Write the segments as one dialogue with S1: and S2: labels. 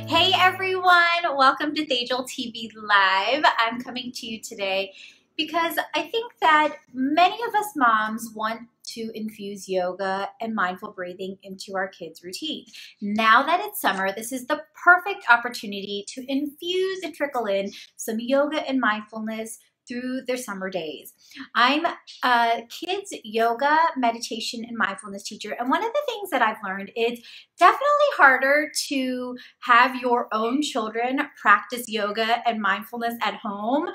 S1: Hey everyone, welcome to Thajal TV Live. I'm coming to you today because I think that many of us moms want to infuse yoga and mindful breathing into our kids' routine. Now that it's summer, this is the perfect opportunity to infuse and trickle in some yoga and mindfulness through their summer days. I'm a kids yoga, meditation, and mindfulness teacher, and one of the things that I've learned is definitely harder to have your own children practice yoga and mindfulness at home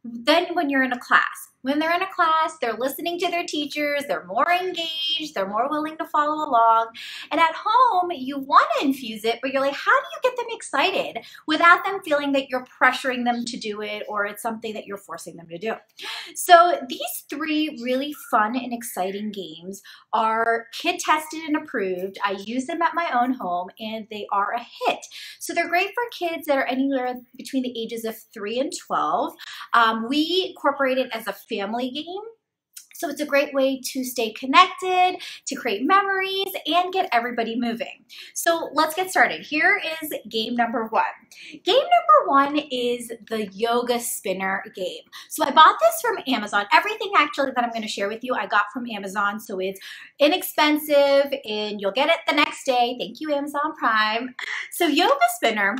S1: than when you're in a class. When they're in a class, they're listening to their teachers, they're more engaged, they're more willing to follow along. And at home, you want to infuse it, but you're like, how do you get them excited without them feeling that you're pressuring them to do it or it's something that you're forcing them to do? So these three really fun and exciting games are kid tested and approved. I use them at my own home and they are a hit. So they're great for kids that are anywhere between the ages of 3 and 12. We incorporate it as a family game. So it's a great way to stay connected, to create memories, and get everybody moving. So let's get started. Here is game number one. Game number one is the yoga spinner game. So I bought this from Amazon. Everything actually that I'm going to share with you, I got from Amazon. So it's inexpensive and you'll get it the next day. Thank you, Amazon Prime. So yoga spinner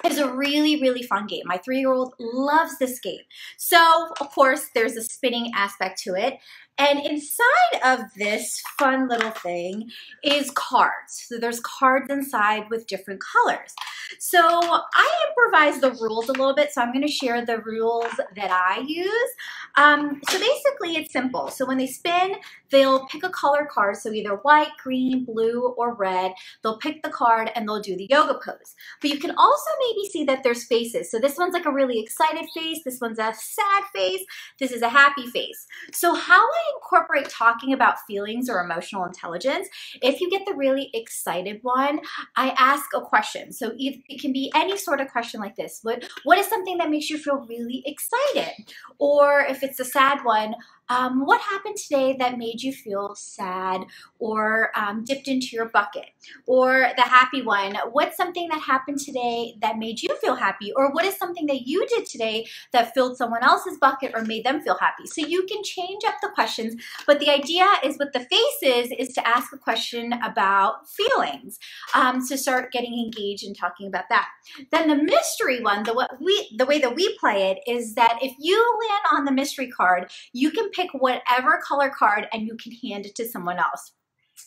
S1: is a really, really fun game. My 3-year-old loves this game. So, of course, there's a spinning aspect to it. And inside of this fun little thing is cards. So there's cards inside with different colors. So I improvised the rules a little bit, so I'm going to share the rules that I use. So basically it's simple. So when they spin, they'll pick a color card, so either white, green, blue, or red. They'll pick the card and they'll do the yoga pose. But you can also maybe see that there's faces. So this one's like a really excited face, this one's a sad face, this is a happy face. So how I incorporate talking about feelings or emotional intelligence, if you get the really excited one, I ask a question. So it can be any sort of question like this. What is something that makes you feel really excited? Or if it's a sad one, what happened today that made you feel sad or dipped into your bucket? Or the happy one, what's something that happened today that made you feel happy? Or what is something that you did today that filled someone else's bucket or made them feel happy? So you can change up the questions, but the idea is with the faces is to ask a question about feelings, to start getting engaged and talking about that. Then the mystery one, the way that we play it is that if you land on the mystery card, you can pick whatever color card and you can hand it to someone else.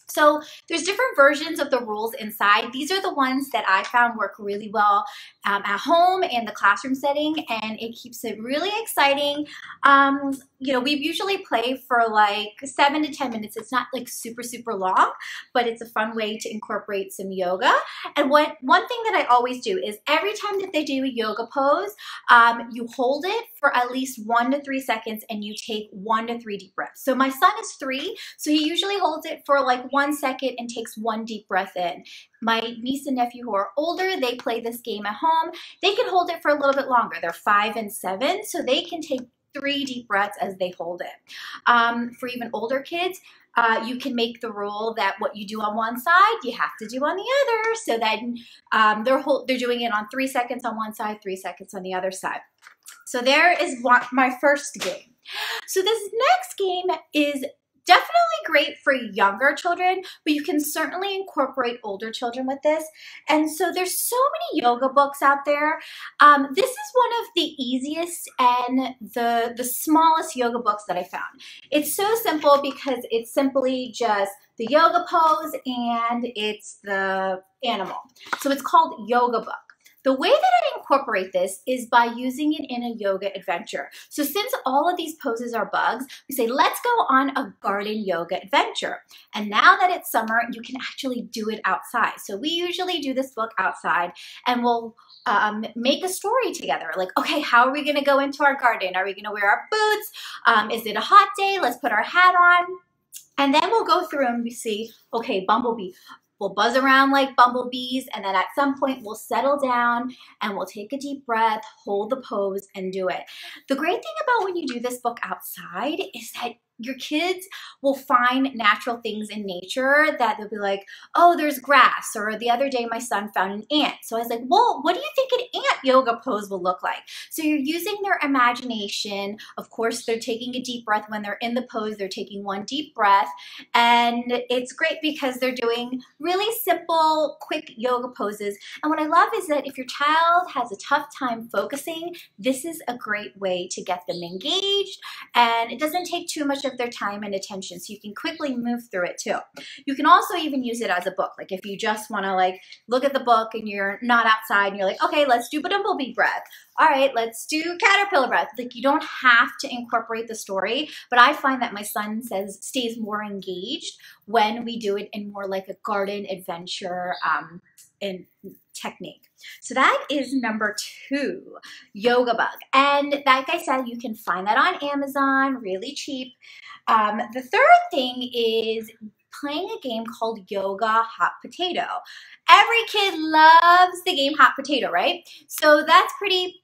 S1: So there's different versions of the rules inside. These are the ones that I found work really well at home and the classroom setting, and it keeps it really exciting. We usually play for like 7 to 10 minutes. It's not like super long, but it's a fun way to incorporate some yoga. And one thing that I always do is every time that they do a yoga pose, you hold it for at least 1 to 3 seconds and you take 1 to 3 deep breaths. So my son is 3, so he usually holds it for like 1 second and takes 1 deep breath in. My niece and nephew who are older, they play this game at home. They can hold it for a little bit longer. They're 5 and 7, so they can take 3 deep breaths as they hold it. For even older kids, you can make the rule that what you do on one side, you have to do on the other, so that they're doing it on 3 seconds on one side, 3 seconds on the other side. So there is my first game. So this next game is definitely great for younger children, but you can certainly incorporate older children with this. And so there's so many yoga books out there. This is one of the easiest and the smallest yoga books that I found. It's so simple because it's simply just the yoga pose and it's the animal. So it's called Yoga Book. The way that I incorporate this is by using it in a yoga adventure. So since all of these poses are bugs, we say, let's go on a garden yoga adventure. And now that it's summer, you can actually do it outside. So we usually do this book outside and we'll make a story together. Like, okay, how are we gonna go into our garden? Are we gonna wear our boots? Is it a hot day? Let's put our hat on. And then we'll go through and we see, okay, bumblebee. We'll buzz around like bumblebees, and then at some point we'll settle down and we'll take a deep breath, hold the pose, and do it. The great thing about when you do this book outside is that your kids will find natural things in nature that they'll be like, oh, there's grass. Or the other day, my son found an ant. So I was like, well, what do you think an ant yoga pose will look like? So you're using their imagination. Of course, they're taking a deep breath. When they're in the pose, they're taking one deep breath. And it's great because they're doing really simple, quick yoga poses. And what I love is that if your child has a tough time focusing, this is a great way to get them engaged. And it doesn't take too much of their time and attention, so you can quickly move through it too. You can also even use it as a book. Like if you just want to like look at the book and you're not outside and you're like, okay, let's do bumblebee breath. All right, let's do caterpillar breath. Like you don't have to incorporate the story, but I find that my son stays more engaged when we do it in more like a garden adventure in technique. So that is number 2, Yoga Bug. And like I said, you can find that on Amazon, really cheap. The third thing is playing a game called Yoga Hot Potato. Every kid loves the game Hot Potato, right? So that's pretty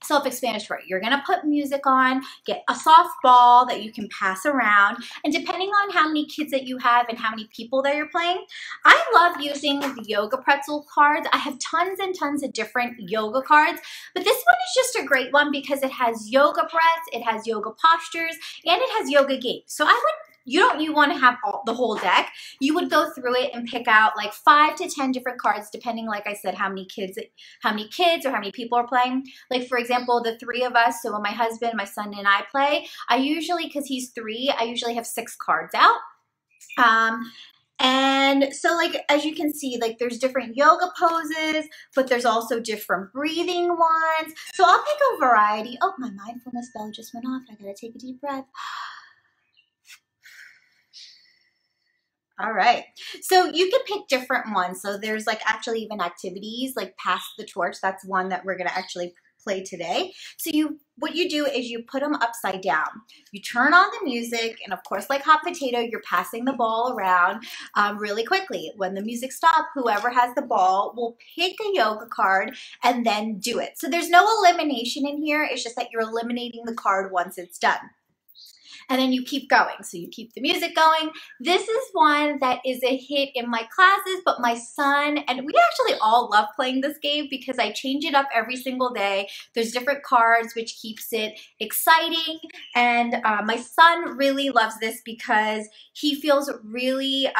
S1: self-explanatory. You're going to put music on, get a soft ball that you can pass around, and depending on how many kids that you have and how many people that you're playing, I love using the yoga pretzel cards. I have tons and tons of different yoga cards, but this one is just a great one because it has yoga breaths, it has yoga postures, and it has yoga games. So you want to have the whole deck. You would go through it and pick out like 5 to 10 different cards, depending, like I said, how many kids or how many people are playing. Like for example, the 3 of us, so when my husband, my son, and I play, I usually, because he's 3, I usually have 6 cards out. And so like, as you can see, like there's different yoga poses, but there's also different breathing ones. So I'll pick a variety. Oh, my mindfulness bell just went off. I gotta take a deep breath. All right, so you can pick different ones. So there's like actually even activities like pass the torch. That's one that we're gonna actually play today. So what you do is you put them upside down. You turn on the music, and of course, like Hot Potato, you're passing the ball around really quickly. When the music stops, whoever has the ball will pick a yoga card and then do it. So there's no elimination in here. It's just that you're eliminating the card once it's done. And then you keep going. So you keep the music going. This is one that is a hit in my classes, but my son, and we actually all love playing this game because I change it up every single day. There's different cards, which keeps it exciting. And my son really loves this because he feels really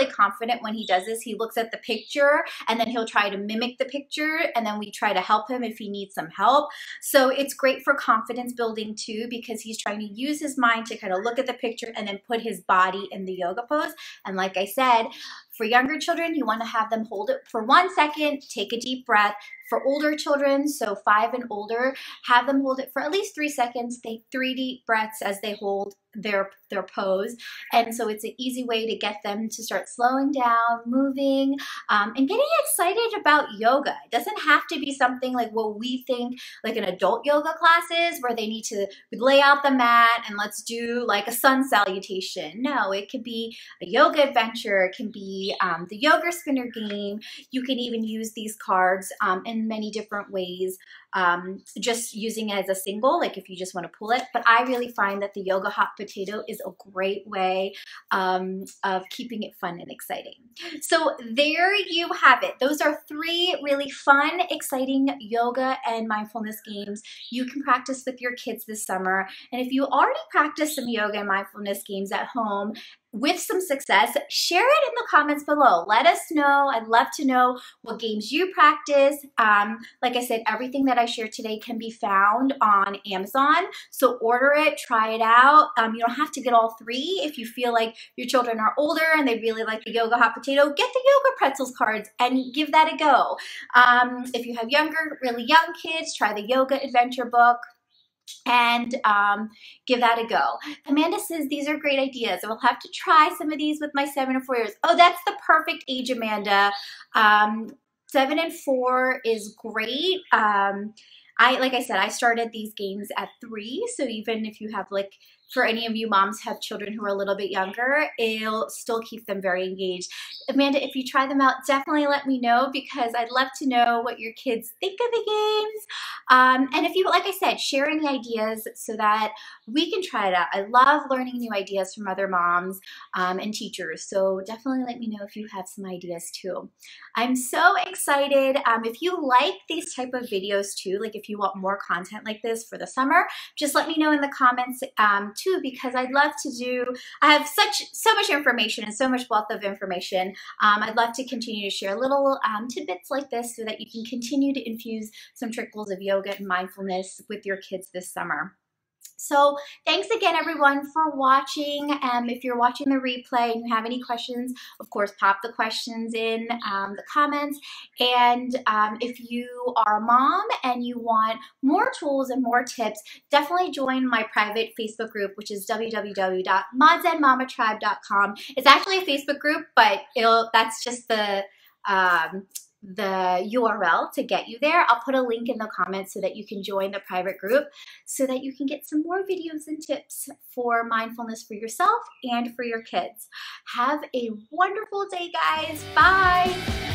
S1: confident when he does this. He looks at the picture and then he'll try to mimic the picture, and then we try to help him if he needs some help. So it's great for confidence building too, because he's trying to use his mind to kind of look at the picture and then put his body in the yoga pose. And like I said, for younger children, you want to have them hold it for 1 second, take a deep breath. For older children, so 5 and older, have them hold it for at least 3 seconds. Take 3 deep breaths as they hold their pose. And so it's an easy way to get them to start slowing down, moving, and getting excited about yoga. It doesn't have to be something like what we think like an adult yoga class is, where they need to lay out the mat and let's do like a sun salutation. No, it could be a yoga adventure. It can be the yoga spinner game. You can even use these cards in many different ways, just using it as a single, like if you just want to pull it. But I really find that the Yoga Hot Potato is a great way of keeping it fun and exciting. So there you have it. Those are 3 really fun, exciting yoga and mindfulness games you can practice with your kids this summer. And if you already practice some yoga and mindfulness games at home with some success, share it in the comments below. Let us know. I'd love to know what games you practice. Like I said, everything that I shared today can be found on Amazon. So order it, try it out. You don't have to get all 3. If you feel like your children are older and they really like the Yoga Hot Potato, get the Yoga Pretzels cards and give that a go. If you have younger, really young kids, try the Yoga Adventure book and give that a go. Amanda says these are great ideas. I will have to try some of these with my 7 and 4 years. Oh, that's the perfect age, Amanda. 7 and 4 is great. Like I said, I started these games at 3, so even if you have like, for any of you moms have children who are a little bit younger, it'll still keep them very engaged. Amanda, if you try them out, definitely let me know, because I'd love to know what your kids think of the games. And if you, like I said, share any ideas so that we can try it out. I love learning new ideas from other moms and teachers. So definitely let me know if you have some ideas too. I'm so excited. If you like these type of videos too, like if you want more content like this for the summer, just let me know in the comments too, because I'd love to do, I have so much information and so much wealth of information. I'd love to continue to share little tidbits like this so that you can continue to infuse some trickles of yoga and mindfulness with your kids this summer. So thanks again, everyone, for watching. If you're watching the replay and you have any questions, of course, pop the questions in the comments. And if you are a mom and you want more tools and more tips, definitely join my private Facebook group, which is www.modsandmamatribe.com. It's actually a Facebook group, but that's just the URL to get you there. I'll put a link in the comments so that you can join the private group so that you can get some more videos and tips for mindfulness for yourself and for your kids. Have a wonderful day, guys. Bye.